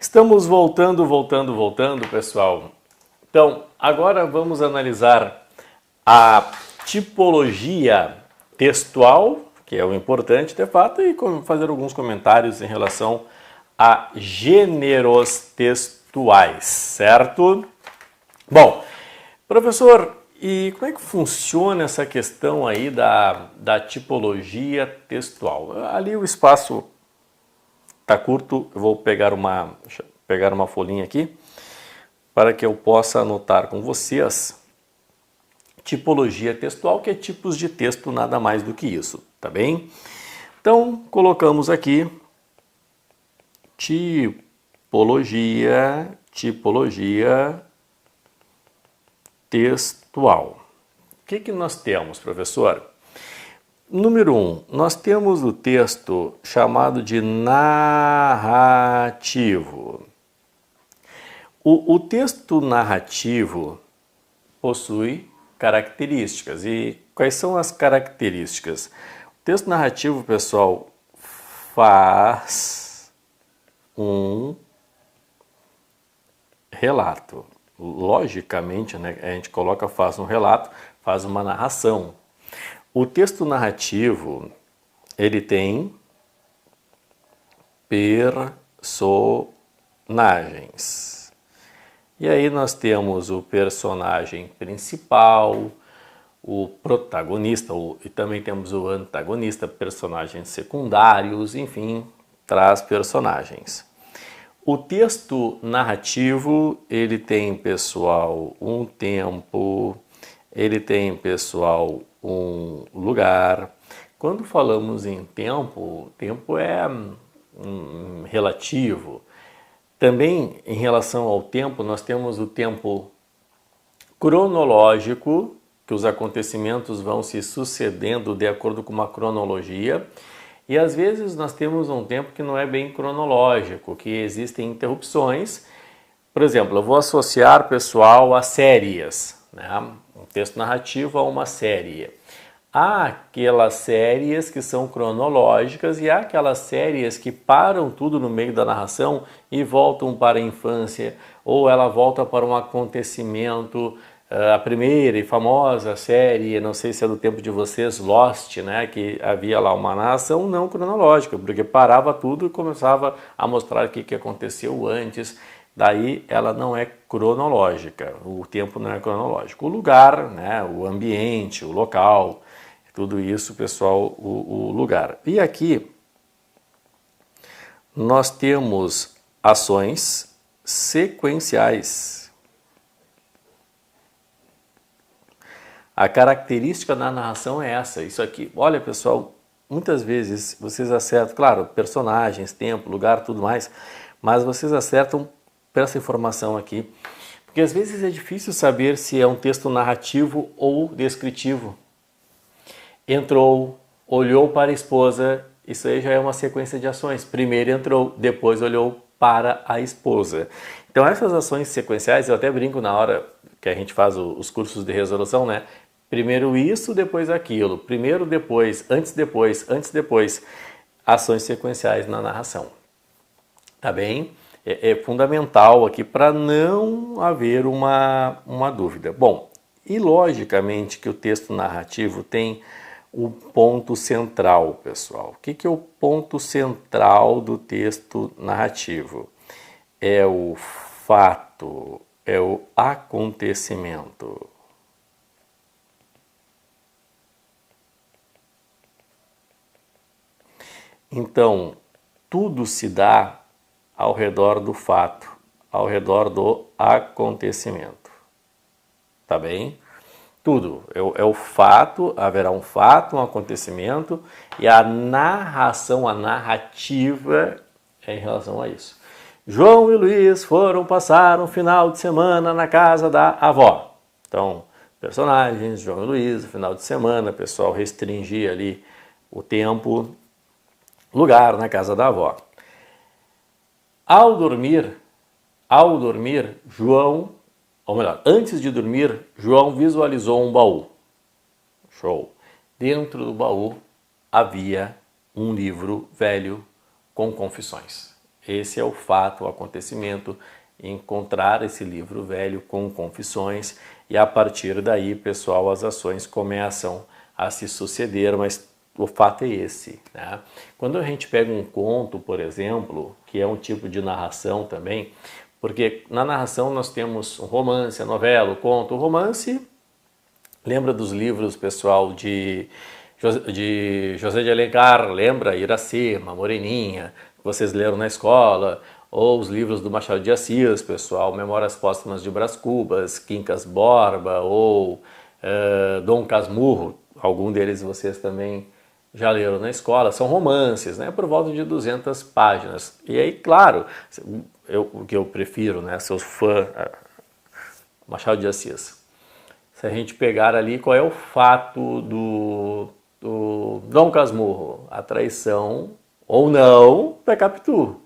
Estamos voltando, pessoal. Então, agora vamos analisar a tipologia textual, que é o importante de fato, e fazer alguns comentários em relação a gêneros textuais, certo? Bom, professor, e como é que funciona essa questão aí da tipologia textual? Ali o espaço está curto, eu vou pegar uma folhinha aqui para que eu possa anotar com vocês tipologia textual, que é tipos de texto, nada mais do que isso, tá bem? Então, colocamos aqui tipologia textual. O que nós temos, professor? Número 1, nós temos o texto chamado de narrativo. O texto narrativo possui características. E quais são as características? O texto narrativo, pessoal, faz um relato. Logicamente, né, a gente coloca faz um relato, faz uma narração. O texto narrativo, ele tem personagens. E aí nós temos o personagem principal, o protagonista, e também temos o antagonista, personagens secundários, enfim, traz personagens. O texto narrativo, ele tem, pessoal, um tempo, ele tem, pessoal, um lugar. Quando falamos em tempo, tempo é relativo. Também, em relação ao tempo, nós temos o tempo cronológico, que os acontecimentos vão se sucedendo de acordo com uma cronologia. E às vezes nós temos um tempo que não é bem cronológico, que existem interrupções. Por exemplo, eu vou associar, pessoal, a séries, né? Um texto narrativo a uma série. Há aquelas séries que são cronológicas e há aquelas séries que param tudo no meio da narração e voltam para a infância, ou ela volta para um acontecimento. A primeira e famosa série, não sei se é do tempo de vocês, Lost, né, que havia lá uma narração não cronológica, porque parava tudo e começava a mostrar o que aconteceu antes. Daí ela não é cronológica, o tempo não é cronológico. O lugar, né, o ambiente, o local, tudo isso, pessoal, o lugar. E aqui nós temos ações sequenciais. A característica da narração é essa, isso aqui. Olha, pessoal, muitas vezes vocês acertam, claro, personagens, tempo, lugar, tudo mais, mas vocês acertam por essa informação aqui, porque às vezes é difícil saber se é um texto narrativo ou descritivo. Entrou, olhou para a esposa, isso aí já é uma sequência de ações. Primeiro entrou, depois olhou para a esposa. Então essas ações sequenciais, eu até brinco na hora que a gente faz os cursos de resolução, né? Primeiro isso, depois aquilo. Primeiro, depois, antes, depois, antes, depois. Ações sequenciais na narração. Tá bem? É fundamental aqui para não haver uma dúvida. Bom, e logicamente que o texto narrativo tem o ponto central, pessoal. O que é o ponto central do texto narrativo? É o fato, é o acontecimento. Então, tudo se dá ao redor do fato, ao redor do acontecimento. Tá bem? Tudo. É o fato, haverá um fato, um acontecimento, e a narração, a narrativa é em relação a isso. João e Luiz foram passar um final de semana na casa da avó. Então, personagens, João e Luiz, final de semana, o pessoal restringia ali o tempo, lugar na casa da avó. Ao dormir, João, ou melhor, antes de dormir, João visualizou um baú. Show. Dentro do baú havia um livro velho com confissões. Esse é o fato, o acontecimento, encontrar esse livro velho com confissões e a partir daí, pessoal, as ações começam a se suceder, mas o fato é esse, né? Quando a gente pega um conto, por exemplo, que é um tipo de narração também, porque na narração nós temos um romance, a novela, o conto. O romance, lembra dos livros, pessoal, de José de Alencar, lembra? Iracema, Moreninha, que vocês leram na escola, ou os livros do Machado de Assis, pessoal, Memórias Póstumas de Brás Cubas, Quincas Borba, ou Dom Casmurro, algum deles vocês também já leram na escola, são romances, né, por volta de 200 páginas. E aí, claro, o que eu prefiro, né, sou fã, Machado de Assis. Se a gente pegar ali qual é o fato do Dom Casmurro, a traição ou não da Capitu.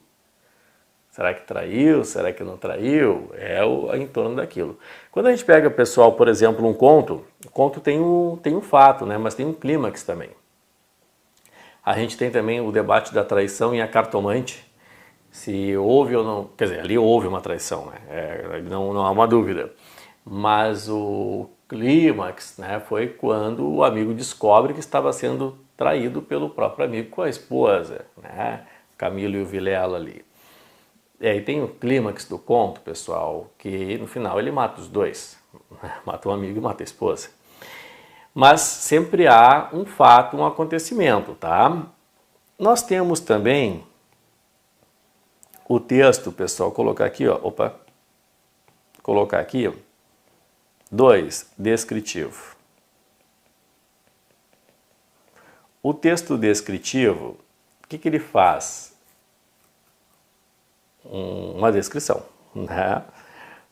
Será que traiu? Será que não traiu? É em torno daquilo. Quando a gente pega, pessoal, por exemplo, um conto, o conto tem um fato, né, mas tem um clímax também. A gente tem também o debate da traição em A Cartomante, se houve ou não, quer dizer, ali houve uma traição, né? Não há uma dúvida. Mas o clímax, né, foi quando o amigo descobre que estava sendo traído pelo próprio amigo com a esposa, né? Camilo e o Vilela ali. E aí tem o clímax do conto, pessoal, que no final ele mata os dois, mata o amigo e mata a esposa. Mas sempre há um fato, um acontecimento, tá? Nós temos também o texto, pessoal, colocar aqui, ó, colocar aqui, ó, 2, descritivo. O texto descritivo, o que ele faz? Uma descrição, né?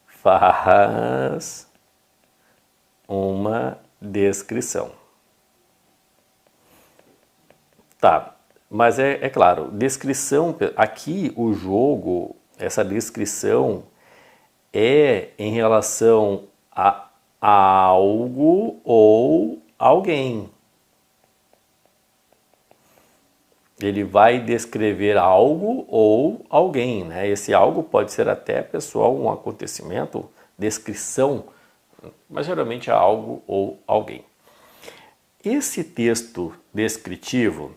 Faz uma descrição. Tá, mas é claro, descrição, aqui o jogo, essa descrição é em relação a algo ou alguém. Ele vai descrever algo ou alguém, né? Esse algo pode ser até, pessoal, um acontecimento, descrição, mas geralmente é algo ou alguém. Esse texto descritivo,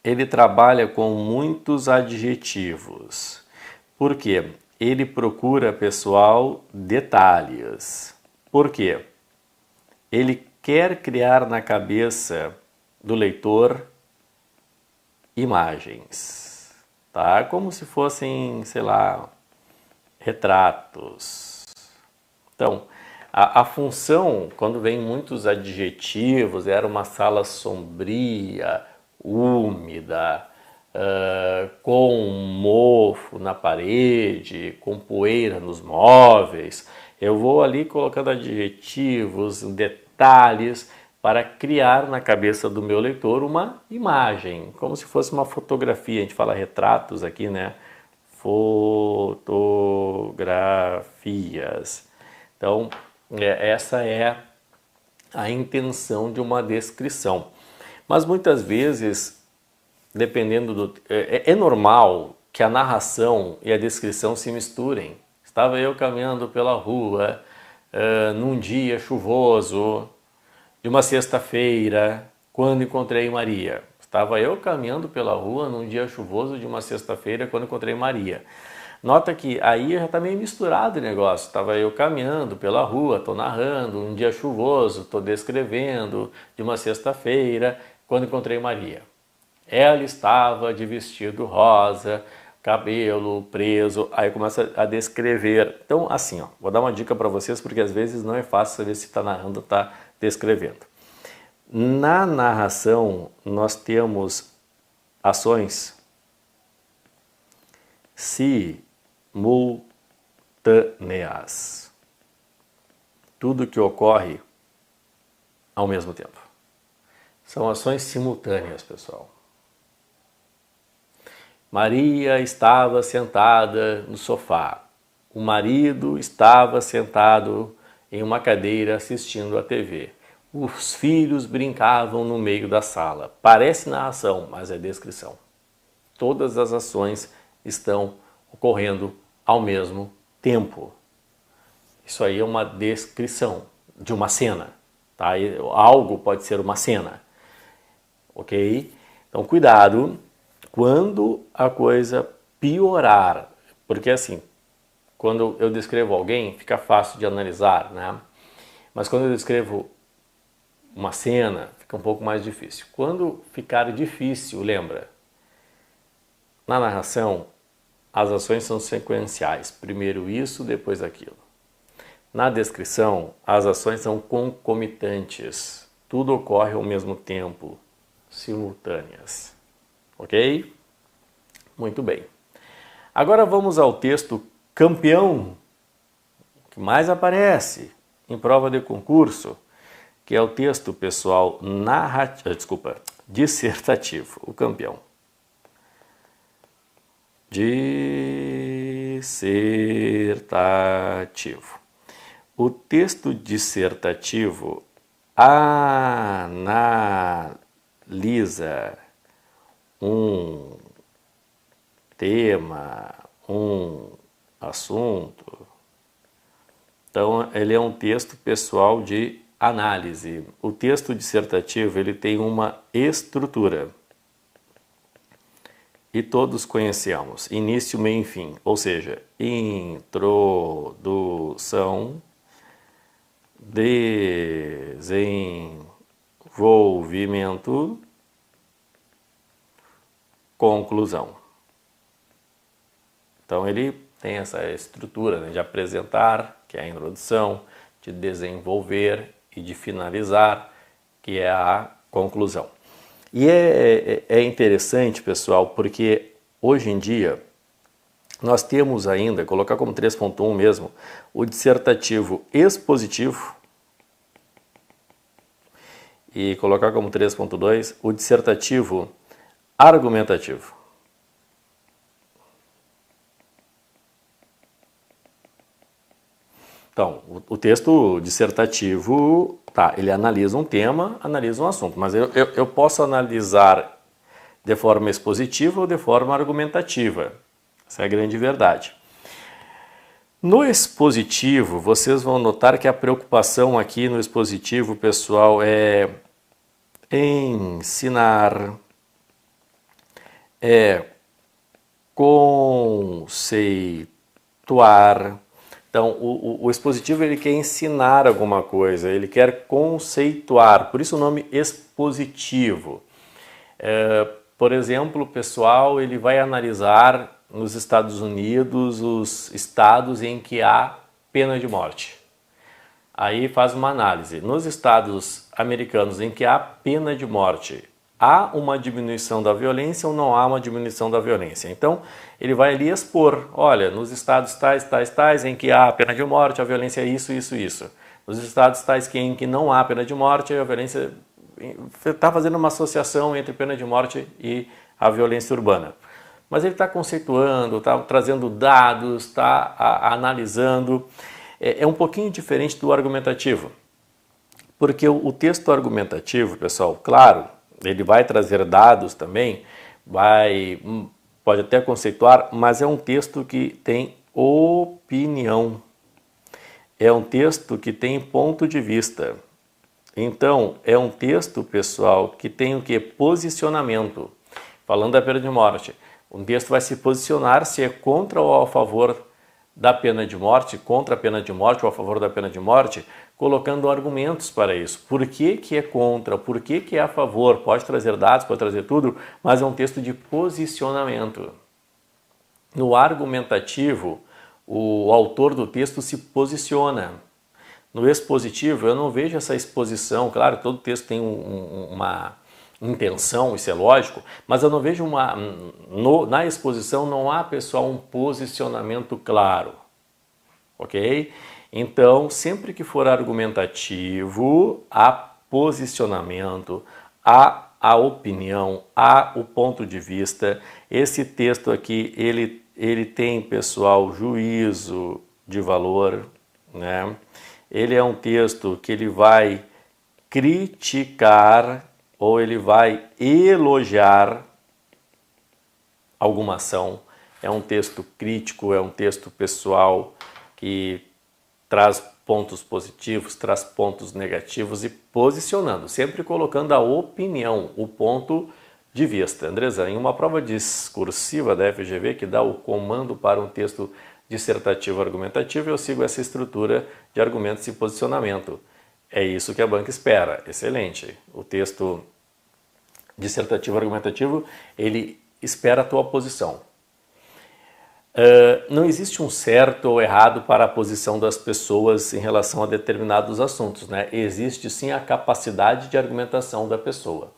ele trabalha com muitos adjetivos. Por quê? Ele procura, pessoal, detalhes. Por quê? Ele quer criar na cabeça do leitor imagens, tá? Como se fossem, sei lá, retratos. Então, a função, quando vem muitos adjetivos, era uma sala sombria, úmida, com um mofo na parede, com poeira nos móveis. Eu vou ali colocando adjetivos, detalhes, para criar na cabeça do meu leitor uma imagem, como se fosse uma fotografia. A gente fala retratos aqui, né? Fotografias. Então, essa é a intenção de uma descrição. Mas muitas vezes, dependendo do... É normal que a narração e a descrição se misturem. Estava eu caminhando pela rua, num dia chuvoso, de uma sexta-feira, quando encontrei Maria. Estava eu caminhando pela rua num dia chuvoso de uma sexta-feira, quando encontrei Maria. Nota que aí já está meio misturado o negócio. Estava eu caminhando pela rua, estou narrando, um dia chuvoso, estou descrevendo, de uma sexta-feira, quando encontrei Maria. Ela estava de vestido rosa, cabelo preso, aí começa a descrever. Então, assim, ó, vou dar uma dica para vocês, porque às vezes não é fácil saber se está narrando ou está descrevendo. Na narração, nós temos ações simultâneas. Tudo que ocorre ao mesmo tempo. São ações simultâneas, pessoal. Maria estava sentada no sofá. O marido estava sentado em uma cadeira assistindo à TV. Os filhos brincavam no meio da sala. Parece narração, mas é descrição. Todas as ações estão ocorrendo ao mesmo tempo. Isso aí é uma descrição de uma cena, tá? Algo pode ser uma cena, ok? Então cuidado quando a coisa piorar, porque assim, quando eu descrevo alguém fica fácil de analisar, né? Mas quando eu descrevo uma cena fica um pouco mais difícil. Quando ficar difícil, lembra, na narração as ações são sequenciais, primeiro isso, depois aquilo. Na descrição, as ações são concomitantes. Tudo ocorre ao mesmo tempo, simultâneas. Ok? Muito bem. Agora vamos ao texto campeão, que mais aparece em prova de concurso, que é o texto, pessoal, dissertativo, o campeão. Dissertativo. O texto dissertativo analisa um tema, um assunto. Então, ele é um texto, pessoal, de análise. O texto dissertativo, ele tem uma estrutura. E todos conhecemos, início, meio e fim, ou seja, introdução, desenvolvimento, conclusão. Então ele tem essa estrutura, né, de apresentar, que é a introdução, de desenvolver e de finalizar, que é a conclusão. E é interessante, pessoal, porque hoje em dia nós temos ainda, colocar como 3.1 mesmo, o dissertativo expositivo e colocar como 3.2 o dissertativo argumentativo. Então, o texto dissertativo, tá, ele analisa um tema, analisa um assunto, mas eu posso analisar de forma expositiva ou de forma argumentativa. Essa é a grande verdade. No expositivo, vocês vão notar que a preocupação aqui no expositivo, pessoal, é ensinar, é conceituar. Então, o expositivo ele quer ensinar alguma coisa, ele quer conceituar, por isso o nome expositivo. Por exemplo, o pessoal ele vai analisar nos Estados Unidos os estados em que há pena de morte. Aí faz uma análise. Nos estados americanos em que há pena de morte, há uma diminuição da violência ou não há uma diminuição da violência? Então, ele vai ali expor, olha, nos estados tais, em que há pena de morte, a violência é isso. Nos estados tais em que não há pena de morte, a violência... Está fazendo uma associação entre pena de morte e a violência urbana. Mas ele está conceituando, está trazendo dados, está analisando. É um pouquinho diferente do argumentativo. Porque o texto argumentativo, pessoal, claro, ele vai trazer dados também, pode até conceituar, mas é um texto que tem opinião. É um texto que tem ponto de vista. Então, é um texto, pessoal, que tem o que? Posicionamento. Falando da pena de morte. Um texto vai se posicionar se é contra ou a favor da pena de morte, contra a pena de morte ou a favor da pena de morte, colocando argumentos para isso. Por que que é contra? Por que que é a favor? Pode trazer dados, pode trazer tudo, mas é um texto de posicionamento. No argumentativo, o autor do texto se posiciona. No expositivo, eu não vejo essa exposição. Claro, todo texto tem uma intenção, isso é lógico, mas eu não vejo na exposição não há, pessoal, um posicionamento claro, ok? Então, sempre que for argumentativo, há posicionamento, há a opinião, há o ponto de vista. Esse texto aqui, ele tem, pessoal, juízo de valor, né? Ele é um texto que ele vai criticar ou ele vai elogiar alguma ação. é um texto crítico, é um texto pessoal que traz pontos positivos, traz pontos negativos e posicionando, sempre colocando a opinião, o ponto de vista. Andresa, em uma prova discursiva da FGV, que dá o comando para um texto dissertativo argumentativo, eu sigo essa estrutura de argumentos e posicionamento. É isso que a banca espera. Excelente. O texto dissertativo argumentativo, ele espera a tua posição. Não existe um certo ou errado para a posição das pessoas em relação a determinados assuntos, né? Existe sim a capacidade de argumentação da pessoa.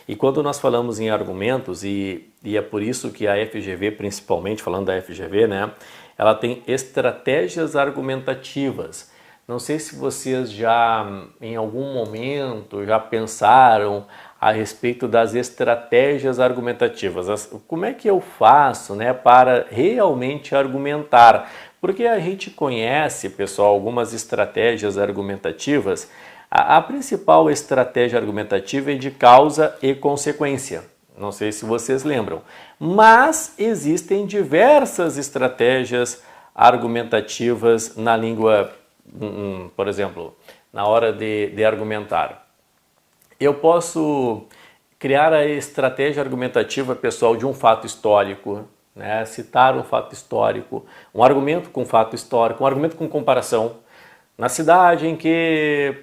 E quando nós falamos em argumentos, e é por isso que a FGV, principalmente falando da FGV, né? Ela tem estratégias argumentativas. Não sei se vocês já, em algum momento, já pensaram a respeito das estratégias argumentativas. Como é que eu faço, né, para realmente argumentar? Porque a gente conhece, pessoal, algumas estratégias argumentativas. A principal estratégia argumentativa é de causa e consequência. Não sei se vocês lembram. Mas existem diversas estratégias argumentativas na língua, por exemplo, na hora de argumentar. Eu posso criar a estratégia argumentativa, pessoal, de um fato histórico, né? Citar um fato histórico, um argumento com fato histórico, um argumento com comparação. Na cidade em que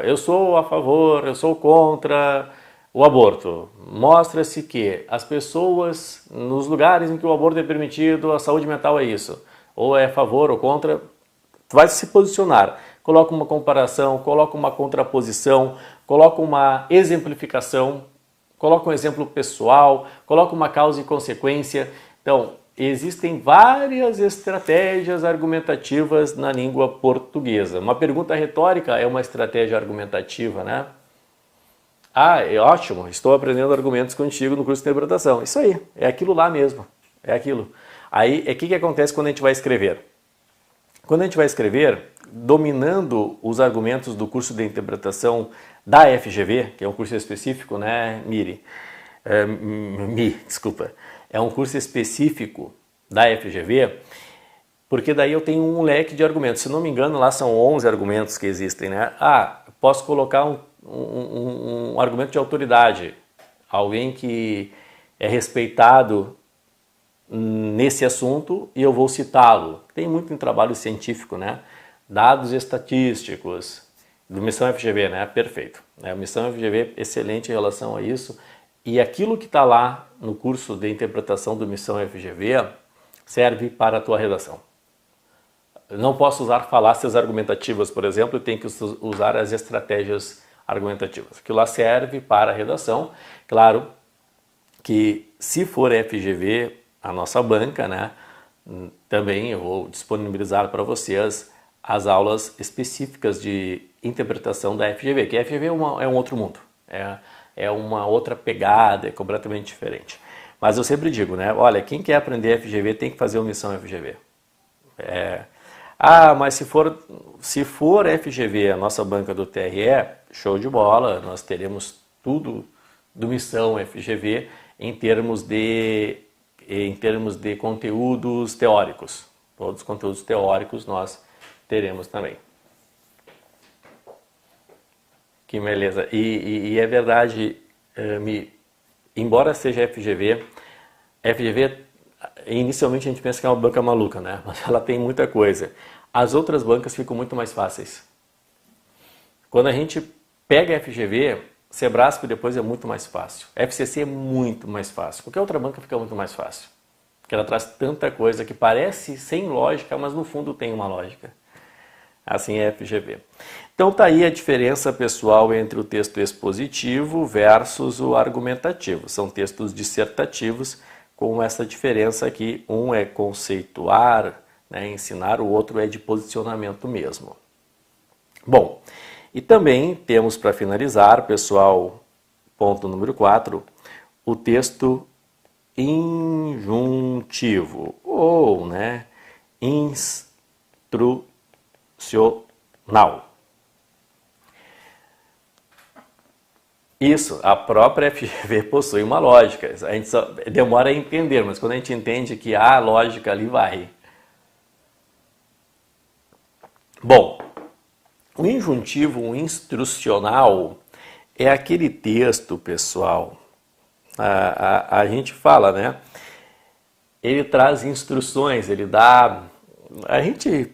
eu sou a favor, eu sou contra o aborto, mostra-se que as pessoas, nos lugares em que o aborto é permitido, a saúde mental é isso. Ou é a favor ou contra, tu vai se posicionar. Coloca uma comparação, coloca uma contraposição, coloca uma exemplificação, coloca um exemplo pessoal, coloca uma causa e consequência. Então, existem várias estratégias argumentativas na língua portuguesa. Uma pergunta retórica é uma estratégia argumentativa, né? Ah, é ótimo, estou aprendendo argumentos contigo no curso de interpretação. Isso aí, é aquilo lá mesmo, é aquilo. Aí, o que acontece quando a gente vai escrever? Quando a gente vai escrever, dominando os argumentos do curso de interpretação da FGV, que é um curso específico, né, desculpa, é um curso específico da FGV, porque daí eu tenho um leque de argumentos. Se não me engano, lá são 11 argumentos que existem, né? Posso colocar um argumento de autoridade, alguém que é respeitado nesse assunto e eu vou citá-lo. Tem muito em trabalho científico, né? Dados estatísticos, do Missão FGV, né? Perfeito. A Missão FGV excelente em relação a isso. E aquilo que está lá no curso de interpretação do Missão FGV serve para a tua redação. Não posso usar falácias argumentativas, por exemplo, eu tenho que usar as estratégias argumentativas. Aquilo lá serve para a redação. Claro que se for FGV, a nossa banca, né, também eu vou disponibilizar para vocês as aulas específicas de interpretação da FGV, que a FGV é um outro mundo, é uma outra pegada, é completamente diferente. Mas eu sempre digo, né, olha, quem quer aprender FGV tem que fazer uma missão FGV. Mas se for FGV, a nossa banca do TRE, show de bola, nós teremos tudo do Missão FGV em termos de conteúdos teóricos. Todos os conteúdos teóricos nós teremos também. Que beleza. E é verdade, embora seja FGV, inicialmente a gente pensa que é uma banca maluca, né? Mas ela tem muita coisa. As outras bancas ficam muito mais fáceis. Quando a gente pega a FGV, Sebrasp depois é muito mais fácil. FCC é muito mais fácil. Qualquer outra banca fica muito mais fácil. Porque ela traz tanta coisa que parece sem lógica, mas no fundo tem uma lógica. Assim é a FGV. Então tá aí a diferença, pessoal, entre o texto expositivo versus o argumentativo. São textos dissertativos com essa diferença aqui. Um é conceituar, né, ensinar, o outro é de posicionamento mesmo. Bom, e também temos para finalizar, pessoal, ponto número 4, o texto injuntivo ou, né, instrucional. Isso, a própria FGV possui uma lógica. A gente só demora a entender, mas quando a gente entende que há lógica ali, vai. Bom, o injuntivo instrucional é aquele texto, pessoal, a gente fala, né? Ele traz instruções, ele dá... A gente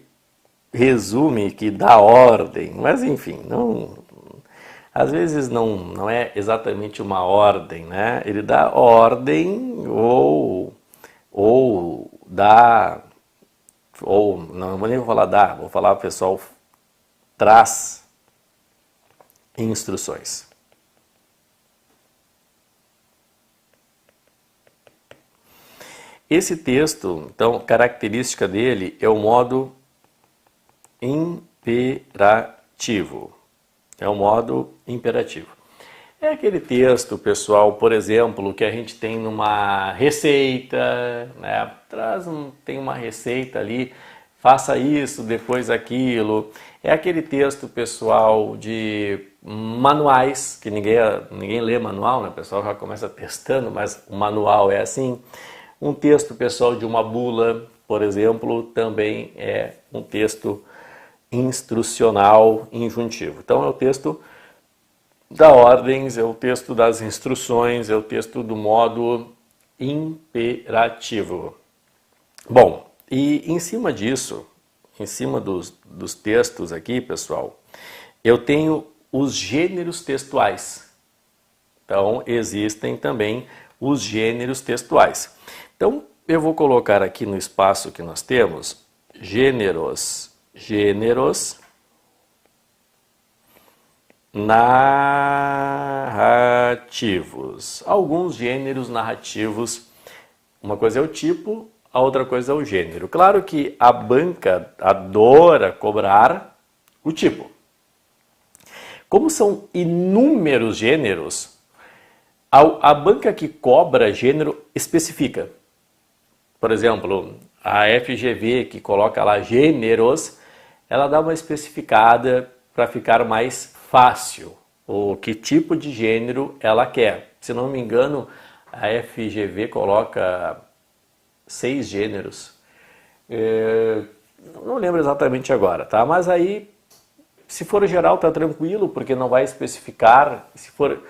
resume que dá ordem, mas enfim, não, às vezes não é exatamente uma ordem, né? Ele dá ordem ou dá... Ou, não vou nem falar dá, vou falar, pessoal, traz instruções. Esse texto, então, característica dele é o modo imperativo. É o modo imperativo. É aquele texto, pessoal, por exemplo, que a gente tem numa receita, né? Tem uma receita ali, faça isso, depois aquilo. É aquele texto, pessoal, de manuais, que ninguém lê manual, né? O pessoal já começa testando, mas o manual é assim. Um texto, pessoal, de uma bula, por exemplo, também é um texto instrucional injuntivo. Então é o texto da ordens, é o texto das instruções, é o texto do modo imperativo. Bom, e em cima disso, em cima dos textos aqui, pessoal, eu tenho os gêneros textuais. Então existem também os gêneros textuais. Então eu vou colocar aqui no espaço que nós temos gêneros narrativos. Alguns gêneros narrativos, uma coisa é o tipo, a outra coisa é o gênero. Claro que a banca adora cobrar o tipo. Como são inúmeros gêneros, a banca que cobra gênero especifica. Por exemplo, a FGV que coloca lá gêneros, ela dá uma especificada para ficar mais fácil o que tipo de gênero ela quer. Se não me engano, a FGV coloca 6 gêneros. Não lembro exatamente agora, tá? Mas aí, se for geral, tá tranquilo, porque não vai especificar. Se for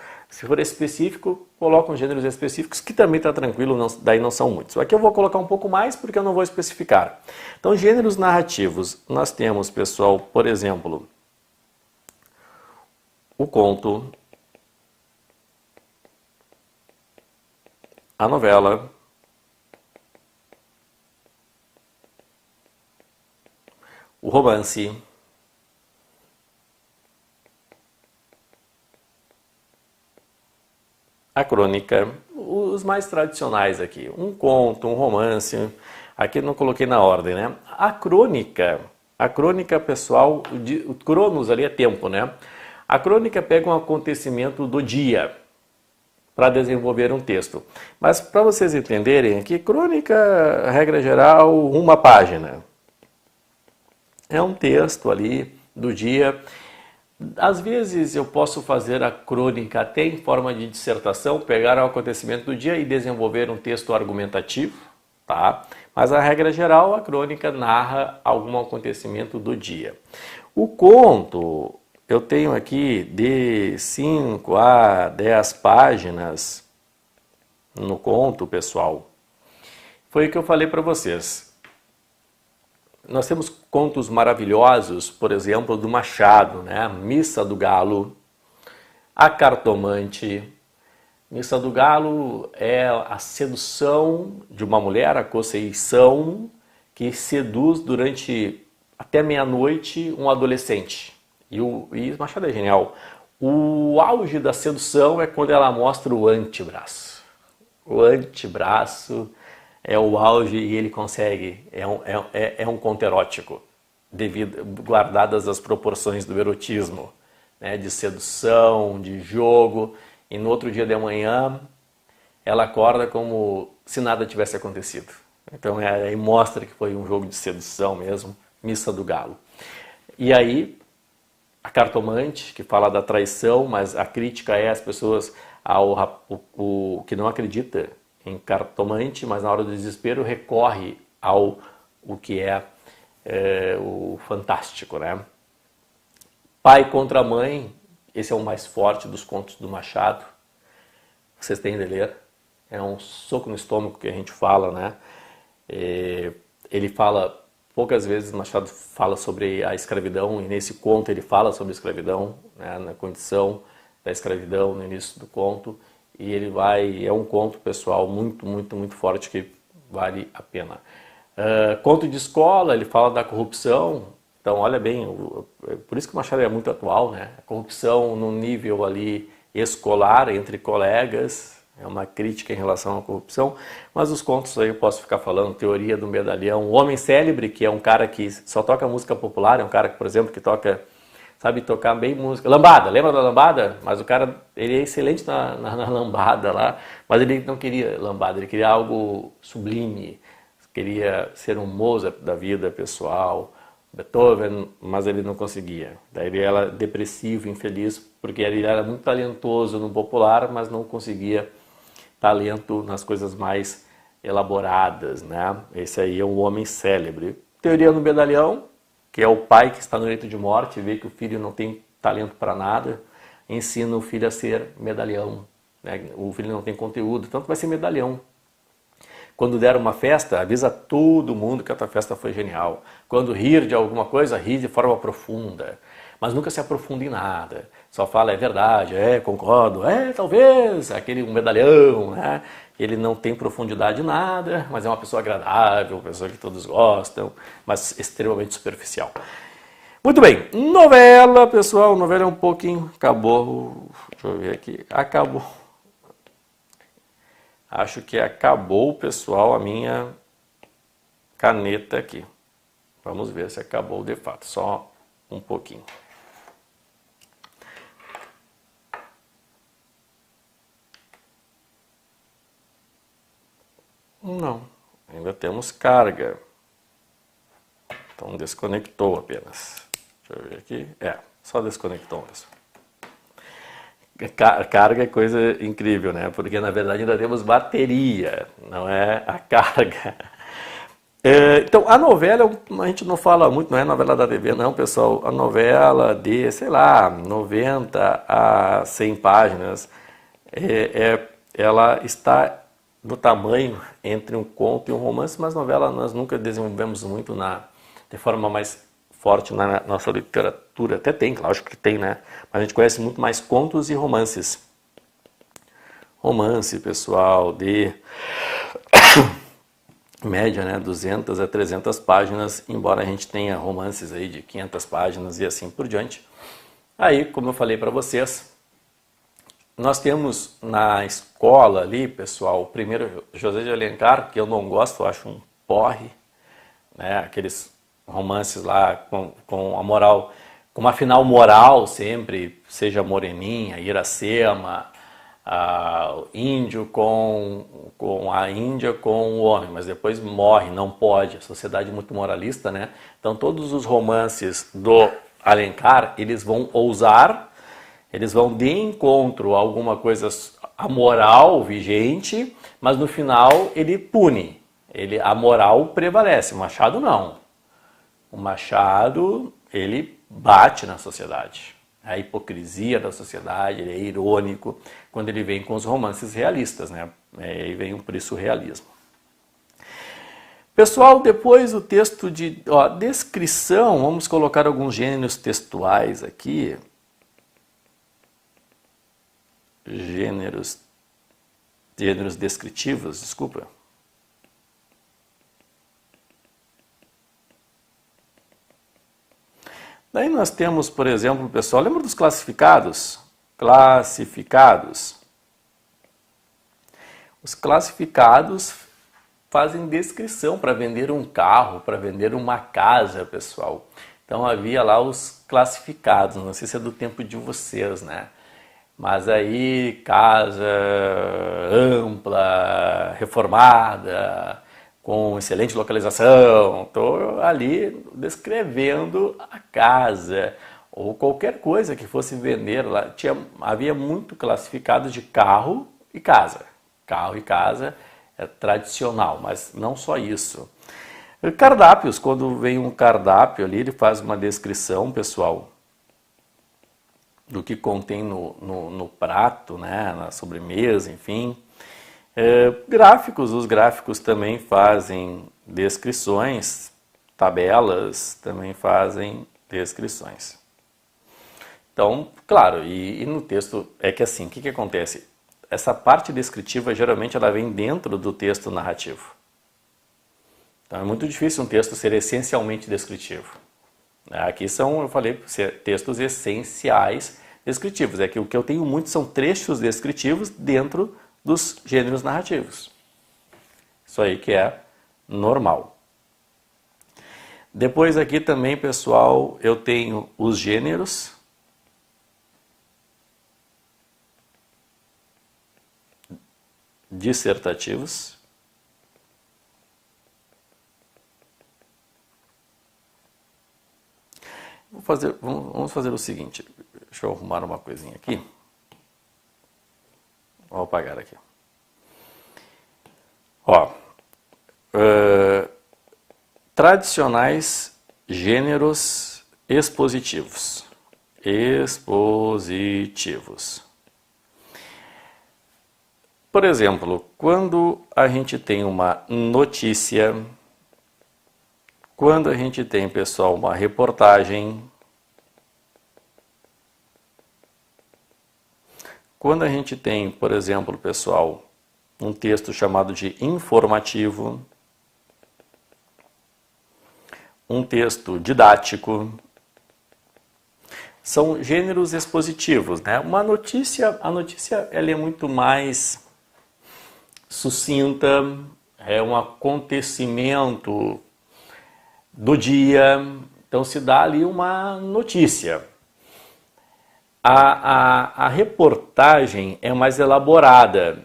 específico, coloca uns gêneros específicos, que também está tranquilo, daí não são muitos. Aqui eu vou colocar um pouco mais, porque eu não vou especificar. Então, gêneros narrativos, nós temos, pessoal, por exemplo, o conto, a novela, o romance, a crônica, os mais tradicionais aqui, um conto, um romance, aqui não coloquei na ordem, né? A crônica, pessoal, o cronos ali é tempo, né? A crônica pega um acontecimento do dia para desenvolver um texto. Mas para vocês entenderem aqui, crônica, regra geral, uma página. É um texto ali do dia. Às vezes eu posso fazer a crônica até em forma de dissertação, pegar o acontecimento do dia e desenvolver um texto argumentativo, tá? Mas a regra geral, a crônica narra algum acontecimento do dia. O conto, eu tenho aqui de 5 a 10 páginas no conto, pessoal. Foi o que eu falei para vocês. Nós temos contos maravilhosos, por exemplo, do Machado, né? Missa do Galo, A Cartomante. Missa do Galo é a sedução de uma mulher, a Conceição, que seduz durante até meia-noite um adolescente. E Machado é genial. O auge da sedução é quando ela mostra o antebraço. O antebraço é o auge e ele consegue, é um conto erótico, guardadas as proporções do erotismo, né, de sedução, de jogo, e no outro dia de manhã ela acorda como se nada tivesse acontecido. Então aí mostra que foi um jogo de sedução mesmo, Missa do Galo. E aí A Cartomante, que fala da traição, mas a crítica é as pessoas, o que não acredita em cartomante, mas na hora do desespero recorre ao o que é, o fantástico, né? Pai contra mãe, esse é o mais forte dos contos do Machado. Vocês têm de ler. É um soco no estômago que a gente fala, né? Ele fala, poucas vezes Machado fala sobre a escravidão, e nesse conto ele fala sobre a escravidão, né? Na condição da escravidão no início do conto. E ele é um conto, pessoal, muito, muito, muito forte que vale a pena. Conto de escola, ele fala da corrupção. Então, olha bem, por isso que o Machado é muito atual, né? A corrupção no nível ali escolar, entre colegas, é uma crítica em relação à corrupção, mas os contos aí eu posso ficar falando, Teoria do Medalhão, O Homem Célebre, que é um cara que só toca música popular, é um cara, por exemplo, que sabe tocar bem música. Lambada, lembra da lambada? Mas o cara, ele é excelente na lambada lá, mas ele não queria lambada, ele queria algo sublime, queria ser um Mozart da vida pessoal, Beethoven, mas ele não conseguia. Daí ele era depressivo, infeliz, porque ele era muito talentoso no popular, mas não conseguia talento nas coisas mais elaboradas, né? Esse aí é um homem célebre. Teoria do Medalhão, que é o pai que está no leito de morte, vê que o filho não tem talento para nada, ensina o filho a ser medalhão, né? O filho não tem conteúdo, tanto vai ser medalhão. Quando der uma festa, avisa todo mundo que a tua festa foi genial. Quando rir de alguma coisa, ri de forma profunda. Mas nunca se aprofunda em nada. Só fala, é verdade, concordo, talvez, aquele medalhão, né? Ele não tem profundidade em nada, mas é uma pessoa agradável, uma pessoa que todos gostam, mas extremamente superficial. Muito bem, novela, pessoal, novela é um pouquinho, acabou, deixa eu ver aqui, acabou. Acho que acabou, pessoal, a minha caneta aqui. Vamos ver se acabou de fato, só um pouquinho. Não, ainda temos carga. Então desconectou apenas. Deixa eu ver aqui. Só desconectou mesmo. Carga é coisa incrível, né? Porque na verdade ainda temos bateria, não é a carga. Então a novela, a gente não fala muito, não é novela da TV não, pessoal. A novela de, sei lá, 90 a 100 páginas, ela está no tamanho entre um conto e um romance, mas novela nós nunca desenvolvemos muito de forma mais forte na nossa literatura. Até tem, lógico que tem, né? Mas a gente conhece muito mais contos e romances. Romance, pessoal, de média, né? 200 a 300 páginas, embora a gente tenha romances aí de 500 páginas e assim por diante. Aí, como eu falei para vocês, nós temos na escola ali, pessoal, o primeiro José de Alencar, que eu não gosto, eu acho um porre, né? Aqueles romances lá com a moral, com uma final moral sempre, seja Moreninha, Iracema, índio com a Índia com o homem, mas depois morre, não pode, a sociedade é muito moralista, né? Então todos os romances do Alencar, eles vão ousar, eles vão de encontro a alguma coisa amoral vigente, mas no final ele pune, a moral prevalece, o Machado não. O Machado, ele bate na sociedade. A hipocrisia da sociedade, ele é irônico quando ele vem com os romances realistas, né? Aí vem por isso o realismo. Pessoal, depois o texto de descrição, vamos colocar alguns gêneros textuais aqui. Gêneros descritivos, desculpa. Daí nós temos, por exemplo, pessoal, lembra dos classificados? Classificados. Os classificados fazem descrição para vender um carro, para vender uma casa, pessoal. Então havia lá os classificados, não sei se é do tempo de vocês, né? Mas aí, casa ampla, reformada, com excelente localização, estou ali descrevendo a casa, ou qualquer coisa que fosse vender lá, havia muito classificado de carro e casa. Carro e casa é tradicional, mas não só isso. Cardápios, quando vem um cardápio ali, ele faz uma descrição, pessoal, do que contém no prato, né, na sobremesa, enfim. Gráficos, os gráficos também fazem descrições, tabelas também fazem descrições. Então, claro, e no texto é que assim, o que acontece? Essa parte descritiva geralmente ela vem dentro do texto narrativo. Então é muito difícil um texto ser essencialmente descritivo. Aqui são, eu falei, textos essenciais descritivos. É que o que eu tenho muito são trechos descritivos dentro dos gêneros narrativos. Isso aí que é normal. Depois aqui também, pessoal, eu tenho os gêneros. Dissertativos. Vamos fazer o seguinte. Deixa eu arrumar uma coisinha aqui. Vou apagar aqui. Ó, tradicionais gêneros expositivos. Expositivos. Por exemplo, quando a gente tem uma notícia, quando a gente tem, pessoal, uma reportagem, quando a gente tem, por exemplo, pessoal, um texto chamado de informativo, um texto didático, são gêneros expositivos, né? A notícia ela é muito mais sucinta, é um acontecimento do dia, então se dá ali uma notícia. A reportagem é mais elaborada.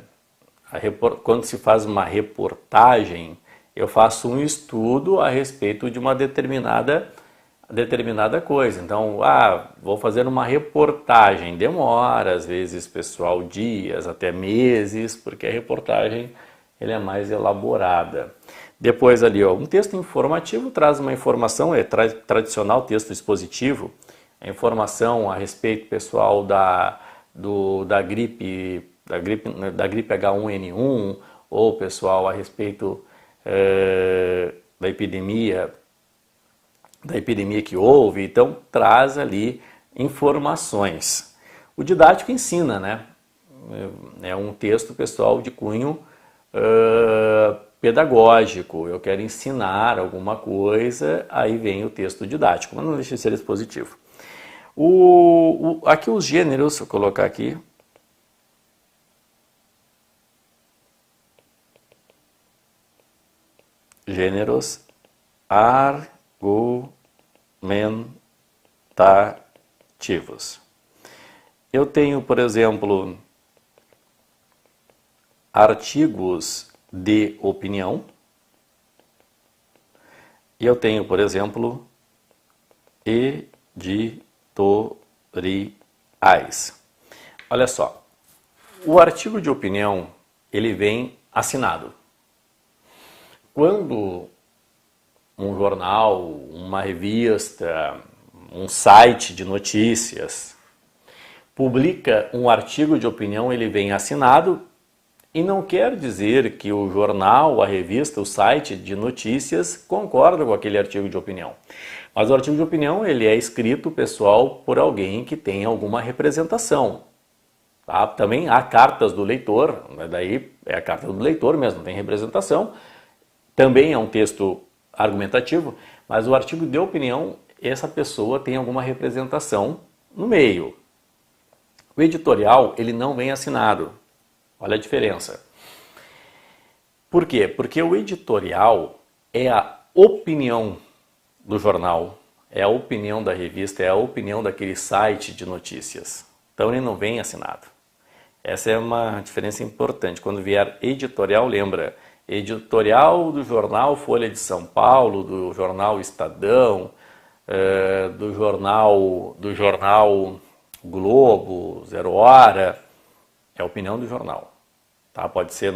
Quando se faz uma reportagem, eu faço um estudo a respeito de uma determinada coisa. Então, vou fazer uma reportagem. Demora, às vezes, pessoal, dias, até meses, porque a reportagem ela é mais elaborada. Depois ali, ó, um texto informativo traz uma informação, é tradicional texto expositivo, a informação a respeito, pessoal, da gripe H1N1, ou, pessoal, a respeito da epidemia que houve, então traz ali informações. O didático ensina, né? É um texto, pessoal, de cunho pedagógico. Eu quero ensinar alguma coisa, aí vem o texto didático, mas não deixa de ser expositivo. Aqui os gêneros, vou colocar aqui. Gêneros argumentativos. Eu tenho, por exemplo, artigos de opinião. E eu tenho, por exemplo, editoriais. Olha só, o artigo de opinião, ele vem assinado. Quando um jornal, uma revista, um site de notícias publica um artigo de opinião, ele vem assinado, e não quer dizer que o jornal, a revista, o site de notícias concorda com aquele artigo de opinião. Mas o artigo de opinião ele é escrito, pessoal, por alguém que tem alguma representação. Tá? Também há cartas do leitor, daí é a carta do leitor mesmo, não tem representação. Também é um texto argumentativo, mas o artigo de opinião, essa pessoa tem alguma representação no meio. O editorial, ele não vem assinado. Olha a diferença. Por quê? Porque o editorial é a opinião do jornal, é a opinião da revista, é a opinião daquele site de notícias. Então ele não vem assinado. Essa é uma diferença importante. Quando vier editorial, lembra, editorial do jornal Folha de São Paulo, do jornal Estadão, do jornal Globo, Zero Hora, é a opinião do jornal. Tá? Pode ser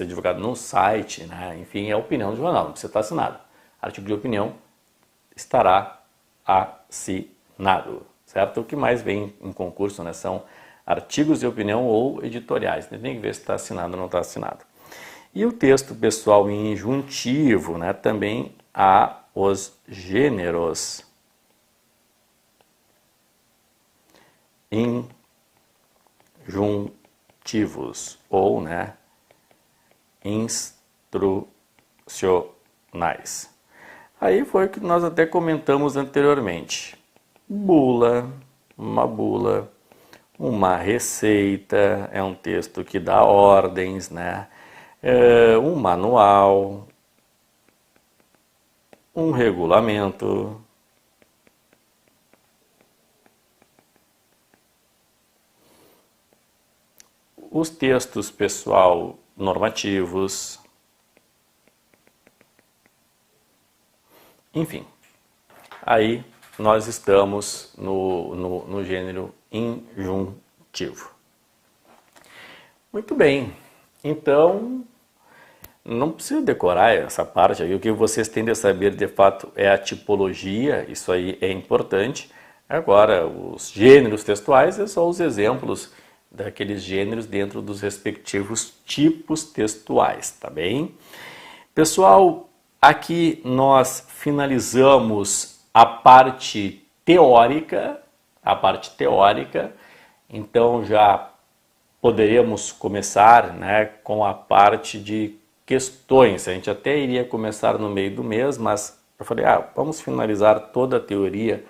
divulgado no site, né? Enfim, é a opinião do jornal, não precisa estar assinado. Artigo de opinião estará assinado, certo? O que mais vem em concurso, né, são artigos de opinião ou editoriais. Tem que ver se está assinado ou não está assinado. E o texto pessoal em injuntivo, né, também há os gêneros injuntivos ou, né, instrucionais. Aí foi o que nós até comentamos anteriormente. Bula, uma receita, é um texto que dá ordens, né? Um manual, um regulamento, os textos pessoal normativos, enfim, aí nós estamos no gênero injuntivo. Muito bem, então não precisa decorar essa parte aí, o que vocês têm de saber de fato é a tipologia, isso aí é importante. Agora, os gêneros textuais são só os exemplos daqueles gêneros dentro dos respectivos tipos textuais, tá bem? Pessoal, aqui nós finalizamos a parte teórica, então já poderíamos começar, né, com a parte de questões. A gente até iria começar no meio do mês, mas eu falei, vamos finalizar toda a teoria,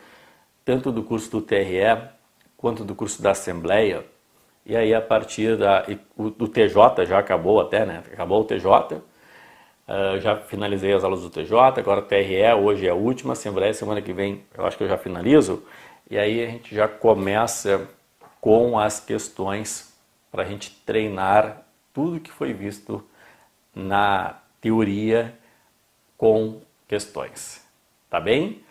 tanto do curso do TRE quanto do curso da Assembleia. E aí a partir do TJ já acabou até, né? Acabou o TJ, já finalizei as aulas do TJ, agora o TRE, hoje é a última, Assembleia, semana que vem eu acho que eu já finalizo. E aí a gente já começa com as questões para a gente treinar tudo que foi visto na teoria com questões. Tá bem?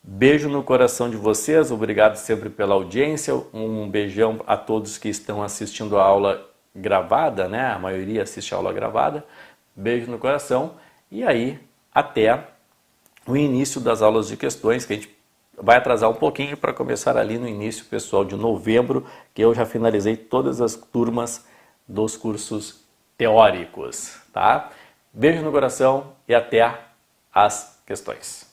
Beijo no coração de vocês, obrigado sempre pela audiência, um beijão a todos que estão assistindo a aula gravada, né? A maioria assiste a aula gravada. Beijo no coração e aí até o início das aulas de questões, que a gente vai atrasar um pouquinho para começar ali no início, pessoal, de novembro, que eu já finalizei todas as turmas dos cursos teóricos, tá? Beijo no coração e até as questões.